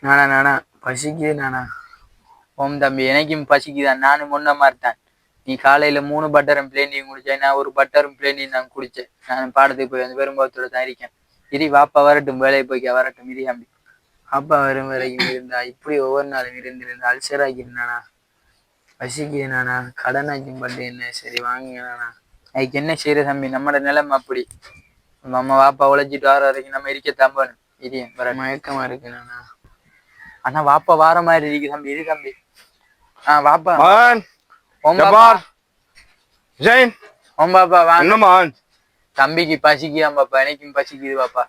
நானா பசிக்குது நானா. ஓம் தம்பி எனக்கும் பசிக்குதான். நானும் முன்ன மாதிரிதான். நீ காலையில 3 பட்டரும் பிளேண்டியும் குடிச்சேன். நான் ஒரு பட்டரும் பிளேண்டியும் நான் குடிச்சேன். நான் பாடத்துக்கு போய் வந்து பெரும்பாலத்தோட தான் இருக்கேன். இரி வாப்பா வரட்டும், வேலையை போய்க்க வரட்டும். இரி தம்பி அப்பா வரும் வரைக்கும் இருந்தா இப்படி ஒவ்வொரு நாளும் இருந்திருந்தா அல்சராக்கிருந்தானா. பசிக்குது நானா. கடனாச்சும் பட்டு என்ன சரி வாங்குங்க நானா. அதுக்கு என்ன செய்யற தம்பி, நம்மளோட நிலைமை அப்படி. நம்ம வாப்பா உழைச்சிட்டு வர வரைக்கும் நம்ம இருக்கத்தான் போகணும். இரியும் வர மயக்கமா இருக்கு நானா. ஆனா வாப்பா வார மாதிரி இருக்கு தம்பி. இரு தம்பி. வாப்பா ஓம் பாப்பா. ஜெயின் ஓம் பாப்பா வாங்க. மான் தம்பிக்கு பசிக்குதான் பாப்பா, எனக்கும் பசிக்குது பாப்பா.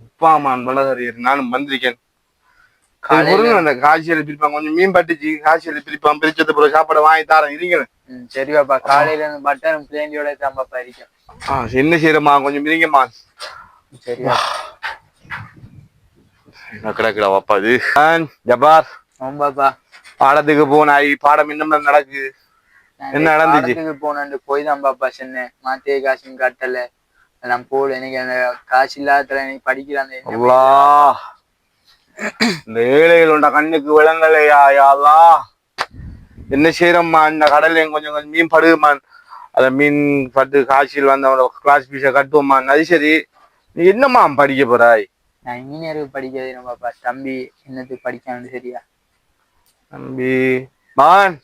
உப்பாமான் வளகரியர் நானும் வந்திருக்கேன். அந்த காய்ச்சல் பிரிப்பான், கொஞ்சம் மீன் பட்டுச்சு, காய்ச்சல் பிரிப்பான், பிரிச்சது போல சாப்பாடு வாங்கி தரேன் இருங்க. சரி பாப்பா, காலையில இருந்து பட்டரும் பிளேண்டியோட தான் பாப்பா இருக்கேன். என்ன செய்யறமா, கொஞ்சம் இருங்கம்மா. சரியா கிடக்குடா பாப்பா இது. ஜபார் ஓம் பாப்பா. பாடத்துக்கு போனாய், பாடம் இன்னும் நடக்குது. என்ன நடந்துச்சு? போனேன் போய் தான் பாப்பா சொன்னேன். மாத்தே காசும் கட்டல, நான் போல. எனக்கு அந்த காசு இல்லாத எனக்கு படிக்கிறான். இந்த ஏழைகள் உண்ட கண்ணுக்கு விளங்கலையா யாரா? என்ன செய்யறம்மா, இந்த கடல்ல கொஞ்சம் கொஞ்சம் மீன் படுகுமான். அத மீன் பட்டு காய்ச்சல் வந்து அவனோட கிளாஸ் பீஸை கட்டுவோம்மான். அது சரி, நீ என்னம்மா படிக்க போறாய்? நான் இன்ஜினியருக்கு படிக்கிறேன் பாப்பா. தம்பி என்னத்துக்கு படிக்கான்னு சரியா? தம்பி மான்,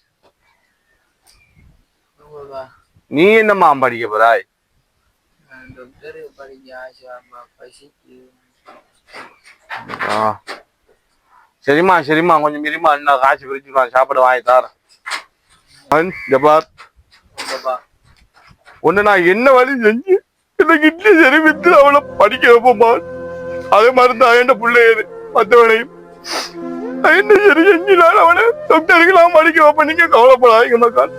நீ என்னம்மா படிக்க போறாய்? டாக்டர் படிக்க ஆசை. சரிம்மா சரிம்மா, கொஞ்சம் மிரிமா, என்ன காசு பிரிச்சு சாப்பாடு வாங்கி தரேன். ஜபார் ஒண்ணு நான் என்ன வழி செஞ்சு எனக்கு இட்லி சரி வித்து அவளை படிக்க வைப்போம்மா. அதே மாதிரி தான் என் பிள்ளைய மற்றவனையும் என்ன சரி செஞ்சுனாலும் அவனை டாக்டருக்கெல்லாம் படிக்க வைப்பேன். நீங்க கவலைப்படாதீங்க மக்கள்.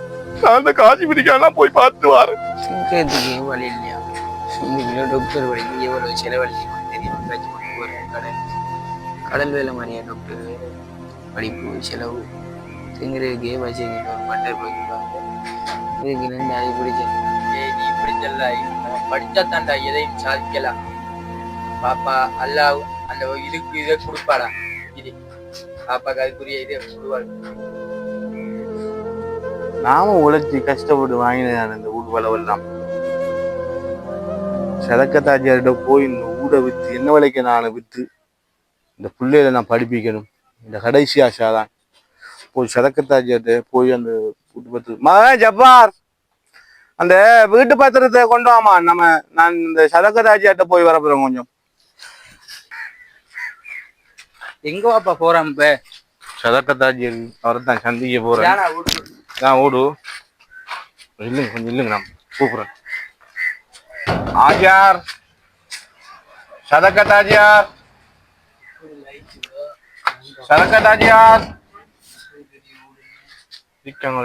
நான் அந்த காசு பிடிக்கலாம் போய் பார்த்து வரேன். வழி இல்லையா? டாக்டர் படிக்க எவ்வளவு செலவழிக்க தெரியும். கடல் வேலை மாதிரியா டாக்டர் படிப்பு செலவு திங்கிறதுக்கே வச்சுக்கிட்டு ஒரு பட்டர் போய்க்குவாங்க. இதுக்கு நின்று அது பிடிச்சேன். நீ பிடிச்சல படிச்சா தாண்டா எதையும் சாதிக்கலாம் பாப்பா. அல்லாஹ் அந்த இதுக்கு இதை கொடுப்பாடா. இது பாப்பாக்கு அதுக்குரிய இதை கொடுவாரு. நாம உழைச்சி கஷ்டப்பட்டு வாங்கினேன் இந்த வீடு வளவெல்லாம். சதக்கத்தாச்சியார்கிட்ட போய் இந்த ஊட வித்து என்ன விலைக்கு நான் வித்து இந்த பிள்ளைகளை நான் படிப்பிக்கணும். இந்த கடைசி ஆசைதான். போய் சதக்கத்தாச்சியார்கிட்ட போய் அந்த வீட்டு பத்திரம் ஜப்பார் அந்த வீட்டு பத்திரத்தை கொண்டு வாமா. நான் இந்த சதக்கத்தாச்சியார்கிட்ட போய் வரப்போறேன். கொஞ்சம் எங்க வாப்பா போறேன்? இப்ப சதக்கத்தாச்சியார் அவரை தான் சந்திக்க போறேன். நான் ஓடு இல்லைங்க, கொஞ்சம் இல்லைங்க, நான் கூப்பிடுறேன். ஆஜார் சதக்கத்தாச்சியார், சதக்கத்தாச்சியார்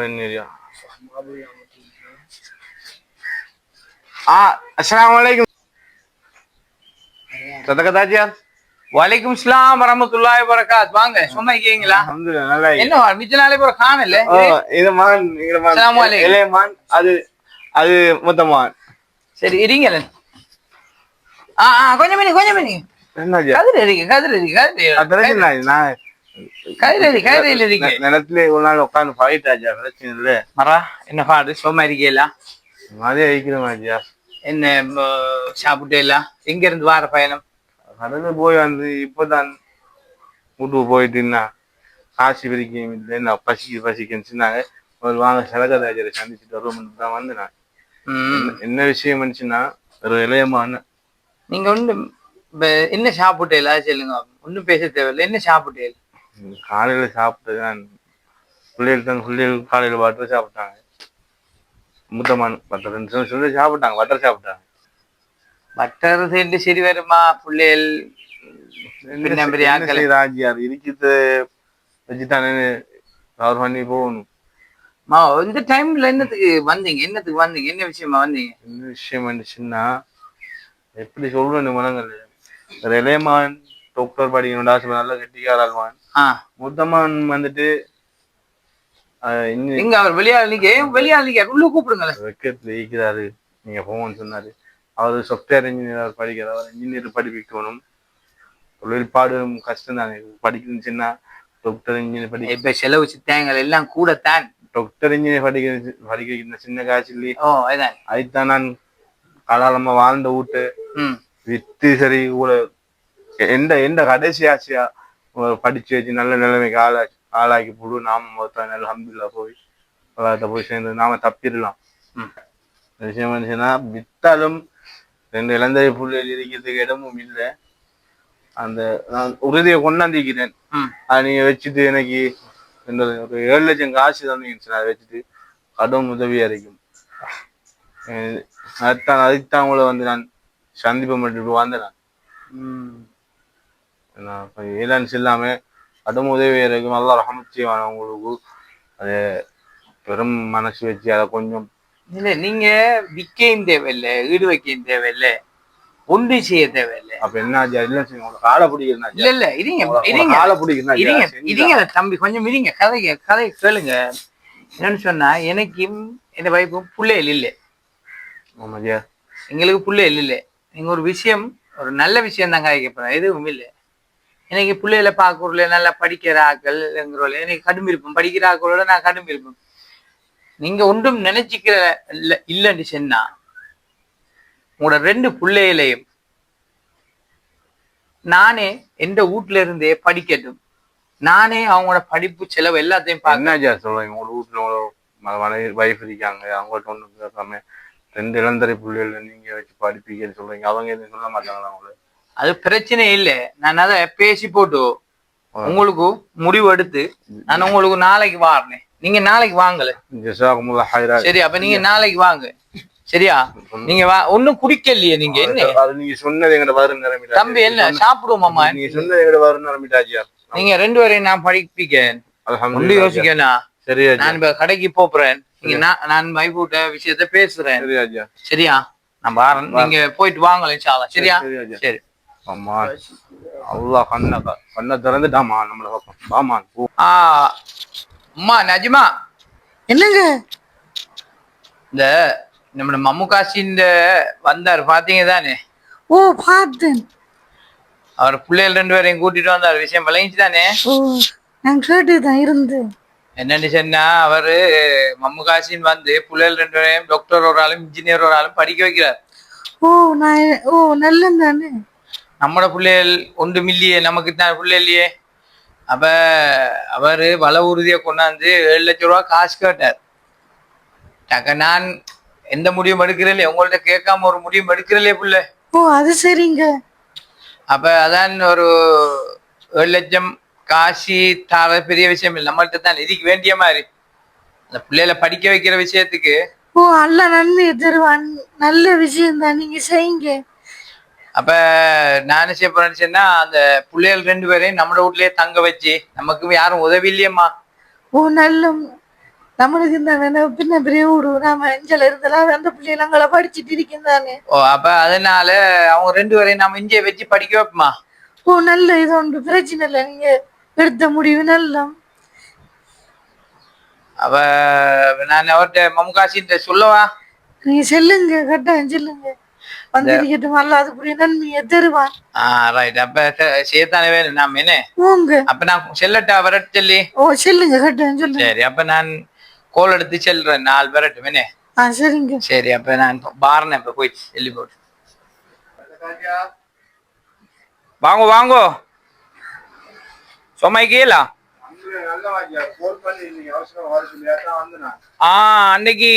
என்னரியா? அஸ்ஸலாமு அலைக்கும் சதக்கத்தாச்சியார். வலைக்கும் சலாம் வரமத்துல்லாஹி வபரகாத். வாங்க, சும்மா இருக்கீங்களா? அல்ஹம்துலில்லாஹ், நல்லா இருக்கேன். என்ன மிச்ச நாளே போற காணல? இது மான், இங்க மான், இலே மான், அது மொத்தமான். சரி இருங்க. கொஞ்சம் மணி என்னஜா கதிர இருக்கு, கதிர இருக்கு, கதிரையில் இருக்கு. நிலத்துல ஒரு நாள் உட்காந்து பாயிட்டாஜா, பிரச்சனை இல்ல. மரா என்ன பாடு? சும்மா இருக்கீங்களா? மாதிரியே அழிக்கிறோம். என்ன சாப்பிட்டு எல்லாம் எங்க இருந்து வார பயணம்? கடல போய் வந்து இப்பதான் வீட்டுக்கு போயிட்டுன்னா காசு பிரிக்க இல்லை, நான் பசிக்குன்னு சொன்னாங்க. ஒரு வாங்க சலகராஜரை சந்திச்சுட்டு வருவோம் தான் வந்து நான். என்ன விஷயம் வந்துச்சுன்னா, ஒரு இளையமான நீங்க ஒண்ணு என்ன சாப்பிட்டு எல்லாம் சொல்லுங்க. ஒன்னும் பேச தேவையில்லை. என்ன சாப்பிட்டு? காலையில சாப்பிட்டுதான் பிள்ளைகள் காலையில பட்டர் சாப்பிட்டாங்க. மூத்தமான பட்டர் 2 சொல்லி சாப்பிட்டாங்க. பட்டர் சாப்பிட்டாங்க. பட்டர் சேர்ந்து சரி வருமா? பிள்ளைகள் ராஜியார் இருக்குது வச்சுட்டானு கவர் பண்ணி போகணும். இந்த டைம்ல என்னத்துக்கு வந்தீங்க? என்ன விஷயமா வந்தீங்க? என்ன விஷயம் வந்துச்சுன்னா, எப்படி சொல்றேன் மனங்கள். இளையமான் டாக்டர் படிக்கணும், நல்ல கெட்டிக்காரல்வான். மூத்தமான் வந்துட்டு இங்க அவர் வெளியாளிக்க உள்ள கூப்பிடுங்க. வெக்கத்துல இருக்கிறாரு. நீங்க போங்கன்னு சொன்னாரு. அவர் சாஃப்ட்வேர் இன்ஜினியர் படிக்கிறார். இன்ஜினியர் படிப்பிக்கணும். தொழில்பாடும் கஷ்டம் தானே. படிக்கணும்னு சொன்னா டாக்டர் இன்ஜினியர் இப்ப செலவு சித்தாயங்கள் எல்லாம் கூடத்தான். டாக்டர் இன்ஜினியர் படிக்க சின்ன காய்ச்சல் அதான் அதுதான் நான் காலாலமா வாழ்ந்த வீட்டு வித்து சரி கூட எந்த எந்த கடைசி ஆசையா படிச்சு வச்சு நல்ல நிலைமைக்கு ஆளாக்கி போடு. நாம அல்ஹம்துலில்லாஹ் போய் சேர்ந்து நாம தப்பிடலாம். விஷயம் வந்துச்சுன்னா வித்தாலும் 2 இளந்தரை புள்ளிகள் இருக்கிறதுக்கு இடமும் இல்லை. அந்த நான் உறுதியை கொண்டாந்திக்கிறேன். அதை நீங்க வச்சுட்டு எனக்கு ஒரு 7 லட்சம் காசு தந்தீங்கன்னு அதை வச்சுட்டு கடன் உதவியா இருக்கும். அதுதான் உங்களை நான் சந்திப்பை மட்டும் வந்தேன். ஏலான்ஸ் இல்லாம கடும் உதவியா இருக்கும். நல்லா ரஹமத் செய்வான உங்களுக்கு. அது பெரும் மனசு வச்சு அதை கொஞ்சம் இல்ல நீங்க விற்கவும் தேவையில்லை, ஈடு வைக்கவும் தேவையில்லை, ஒன்று செய்ய தேவையில்லை. அப்ப என்ன காலை பிடிக்கிறா? இல்ல இல்ல இருங்க தம்பி, கொஞ்சம் இருங்க, கதை கேளுங்க. என்னன்னு சொன்னா எனக்கும் என் வைப்பும் பிள்ளைகள் இல்லை. எங்களுக்கு பிள்ளைகள் இல்லை. நீங்க ஒரு விஷயம், ஒரு நல்ல விஷயம் தான் காய்க்க எதுவும் இல்லை. எனக்கு பிள்ளைகளை பார்க்கறதுல நல்லா படிக்கிற ஆக்கள் எனக்கு கடும் இருப்போம். படிக்கிற ஆக்களோட நான் கடும் இருப்போம். நீங்க ஒன்றும் நினைச்சுக்கிற இல்லைன்னு சொன்னா உங்களோட 2 பிள்ளைகளையும் நானே எந்த வீட்டுல இருந்தே படிக்கட்டும், நானே அவங்களோட படிப்பு செலவு எல்லாத்தையும் சொல்றேன். உங்க வீட்டுல வைஃப் இருக்காங்க, அவங்கள்ட்ட ஒண்ணு கேட்காம 2 இளந்தரை பிள்ளைகள் நீங்க வச்சு படிப்பீங்கன்னு சொல்றீங்க. அவங்க எதுவும் சொல்ல மாட்டாங்களா உங்களுக்கு? அது பிரச்சனை இல்லை. நான் அதை பேசி போட்டு உங்களுக்கு முடிவு எடுத்து நான் உங்களுக்கு நாளைக்கு வாரேன். நீங்க நாளைக்கு வாங்கல, சரி? அப்ப நீங்க நாளைக்கு வாங்க, சரியா? நீங்க ஒன்னும் குடிக்கலையே நீங்க? என்ன நீங்க சொன்னது எங்க வரும் நிரம்பிட்டா தம்பி? என்ன சாப்பிடுவோமாமா? நீங்க சொன்னது எங்க வரும் நிரம்பிட்டாச்சியா? நீங்க 2 பேரையும் நான் படிப்பிக்கேன். யோசிக்கா? சரியா? நான் இப்ப கடைக்கு போறேன். நீங்க நான் வைஃபூட்ட விஷயத்த பேசுறேன், சரியா? நான் வாரேன், நீங்க போயிட்டு வாங்கல இன்ஷாஅல்லாஹ், சரியா? சரி. அம்மா அல்லாஹ் கண்ணை திறந்துட்டாமா நம்மள பக்கம். வாமா. அம்மா நஜிமா, என்னங்க? இந்த நம்ம மம்முகாசின் வந்தாரு, பாத்தீங்க தானே? ஓ, பார்த்தேன். அவர் பிள்ளைகள் 2 பேரையும் கூட்டிட்டு வந்தார். விஷயம் விளங்கிச்சு தானே? ஓ, நான் கேட்டுதான் இருந்தேன். என்னன்னு சொன்னா, அவரு மம்முகாசின் வந்து பிள்ளைகள் 2 பேரையும் டாக்டர் ஒரு ஆளும் இன்ஜினியர் ஒரு ஆளும் படிக்க வைக்கிறார். ஓ நல்லது தானே. நம்மட பிள்ளைகள் ஒன்றும் இல்லையே, நமக்கு தான் பிள்ளை இல்லையே. அப்ப அவரு வள உறுதியை கொண்டாந்து 7 லட்சம் ரூபா காசு கேட்டார். நான் எந்த முடிவும் எடுக்கிறல்ல, உங்கள்ட்ட கேட்காம ஒரு முடிவும் எடுக்கிறல்லே பிள்ளை. ஓ, அது சரிங்க. அப்ப அதான் ஒரு 7 லட்சம் காசு தார பெரிய விஷயம் இல்லை, நம்மள்ட்ட தான் இதுக்கு வேண்டிய மாதிரி அந்த பிள்ளைகளை படிக்க வைக்கிற விஷயத்துக்கு. ஓ, அல்ல நன்மையை தருவான். நல்ல விஷயம் தான், நீங்க செய்யுங்க. அப்ப நான் என்ன செய்ய போறேன்னா, அந்த பிள்ளைகள் 2 பேரையும் நம்ம வீட்லயே தங்க வச்சு, நமக்கு யாரும் உதவி இல்லையம்மா. ஓ, நல்ல நம்மளுக்கு இந்த பின்ன பெரிய வீடு, நாம இஞ்சல இருந்தெல்லாம் அந்த பிள்ளைகளை படிச்சுட்டு இருக்கேன். ஓ, அப்ப அதனால அவங்க 2 பேரையும் நம்ம இங்கே வச்சு படிக்க வைப்போமா? ஓ, நல்ல இது ஒன்று பிரச்சனை இல்லை, நீங்க எடுத்த முடிவு நல்ல. அப்ப நான் அவர்கிட்ட மம்முகாசின்ட்ட சொல்லவா? நீங்க சொல்லுங்க, கட்டாயம் சொல்லுங்க. வந்திருக்கட்டும், அல்ல அதுக்குரிய நன்மையை தருவான். ரைட். அப்ப சேத்தானே வேணும் நாம என்ன. அப்ப நான் செல்லட்டா வரட்டு சொல்லி? ஓ, சொல்லுங்க, கட்டாயம் சொல்லுங்க. சரி, அப்ப நான் கோல் எடுத்து செல்றேன், 4 வரட்டும் என்ன. சரிங்க. சரி, அப்ப நான் பாருனேன், இப்ப போயிட்டு சொல்லி போட்டு வாங்கோ வாங்கோ. சொமைக்கீழா அன்னைக்கு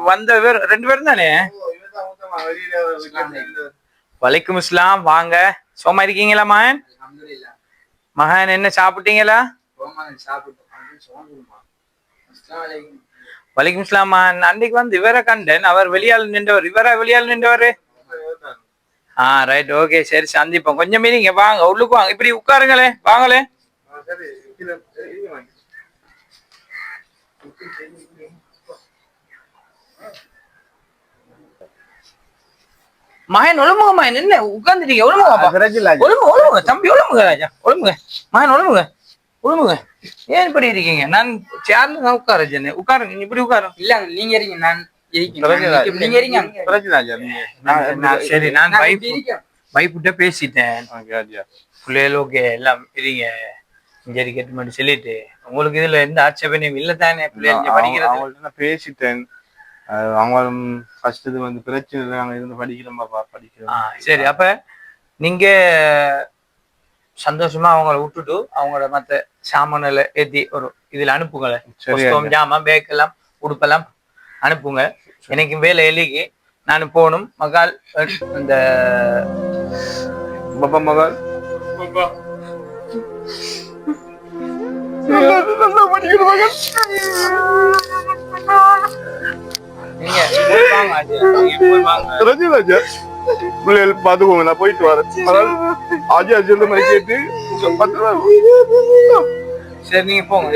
வந்த 2 பேரும் தானே? வலைக்கும் இஸ்லாம். வாங்க. சோமா இருக்கீங்களா மகன்? மகன் என்ன சாப்பிட்டீங்களா? வலைக்கும் இஸ்லாம் மகன். அன்னைக்கு வந்து இவரை கண்டேன், அவர் வெளியால் நின்றவர். இவரா வெளியால் நின்றவர்? ரைட், ஓகே, சரி, சந்திப்போம். கொஞ்சம் மீறிங்க, வாங்க உள்ளுக்கு வாங்க, இப்படி உட்காருங்களே, வாங்களே. மகன் ஒழுமுக. மகன் என்ன உட்கார்ந்துட்டீங்க? ஒழுமுக தம்பி, ஒழுமுக ராஜா, ஒழுமுக மகன், ஒழுமுக. ஏன் இப்படி இருக்கீங்க? நான் சேர்ல தான் உட்கார சொன்னேன். உட்காருங்க, இப்படி உட்காரும். இல்ல நீங்க இருக்கீங்க, நான் சரி, நான் வைப்புட்ட பேசிட்டேன். ஓகே ஆச்சியா. பிள்ளைகள் ஓகே எல்லாம் இருங்க சரி கேட்டு மட்டும் சொல்லிட்டு உங்களுக்கு இதுல எந்த ஆட்சேபனையும் இல்ல தானே? பிள்ளைங்க படிக்கிறது அவங்கள்ட்ட நான் பேசிட்டேன். அவங்களும் ஃபர்ஸ்ட் இது வந்து பிரச்சனை இல்லை, நாங்கள் இருந்து படிக்கிறோம்ப்பா படிக்கிறோம். சரி, அப்ப நீங்க சந்தோஷமா அவங்கள விட்டுட்டு அவங்களோட மத்த சாமானில் ஏத்தி ஒரு இதுல அனுப்புங்கள. ஜாமான் பேக் எல்லாம் உடுப்பெல்லாம் அனுப்புங்க. எனக்கு வேலை எழுகி நான் போகணும். மகால் இந்த பாப்பா மகால் நீங்க போய் வாங்க ஆஜி, நீங்க போய் வாங்க. பிள்ளைகள் பாத்துக்கோங்க, நான் போயிட்டு வரேன். ஆஜி ஆஜி மாதிரி கேட்டு 10 ரூபா. சரி நீங்க போங்க.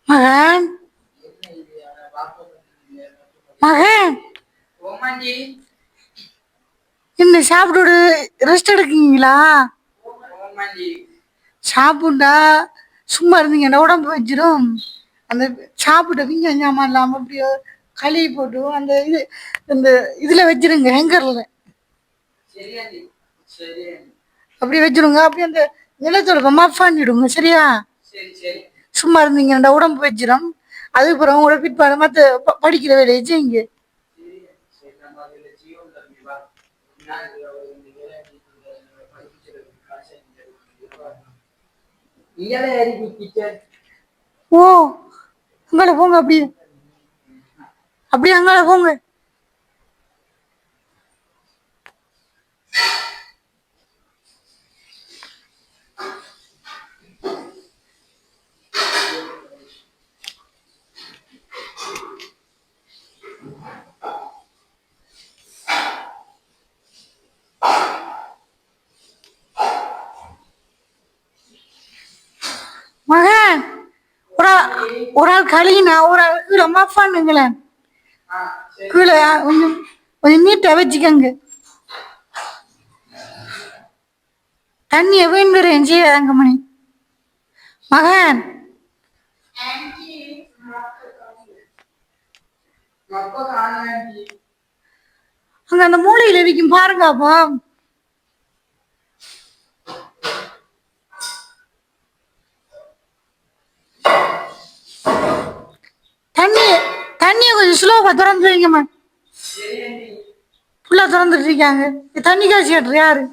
மகன் மகன் என்ன சாப்பிட்டு ரெஸ்ட் எடுக்கீங்களா? சாப்பிட்டா சும்மா இருந்தீங்கன்னா உடம்பு வச்சிடும். அந்த சாப்பிட்ட விங்க ஞாபகம் இல்லாம அப்படியோ கழுவி போட்டு அந்த இது இந்த இதுல வச்சிருங்க, ஹேங்கர்ல அப்படி வச்சிருங்க. அப்படி அந்த நிலத்தோட மஃப் பண்ணிடுங்க. சரியா? சும்மா இருந்தீங்கன்னா உடம்பு வச்சிடும். அதுக்கப்புறம் உங்களோட பிற்பாடு மற்ற படிக்கிற வேலையை செய்யுங்க. ஓ அங்கால போங்க, அப்படியே அப்படியே அங்கால போங்க. மகன் ஒரு ஆள் கழினா ஒரு ஆள் கீழே மாஃபானுங்களேன். கீழே கொஞ்சம் கொஞ்சம் நீட்டா வச்சுக்கோங்க. தண்ணியை வேண்டுறேன் செய்யாதங்க மணி. மகன் அங்க அந்த மூளையில இருக்கும் பாருங்க. அப்போ தண்ணியை கொஞ்சம் ஸ்லோவா திறந்து வைங்கம்மா. ஃபுல்லா திறந்துட்டு இருக்காங்க. தண்ணி காய்ச்சி கட்டுற யாரு?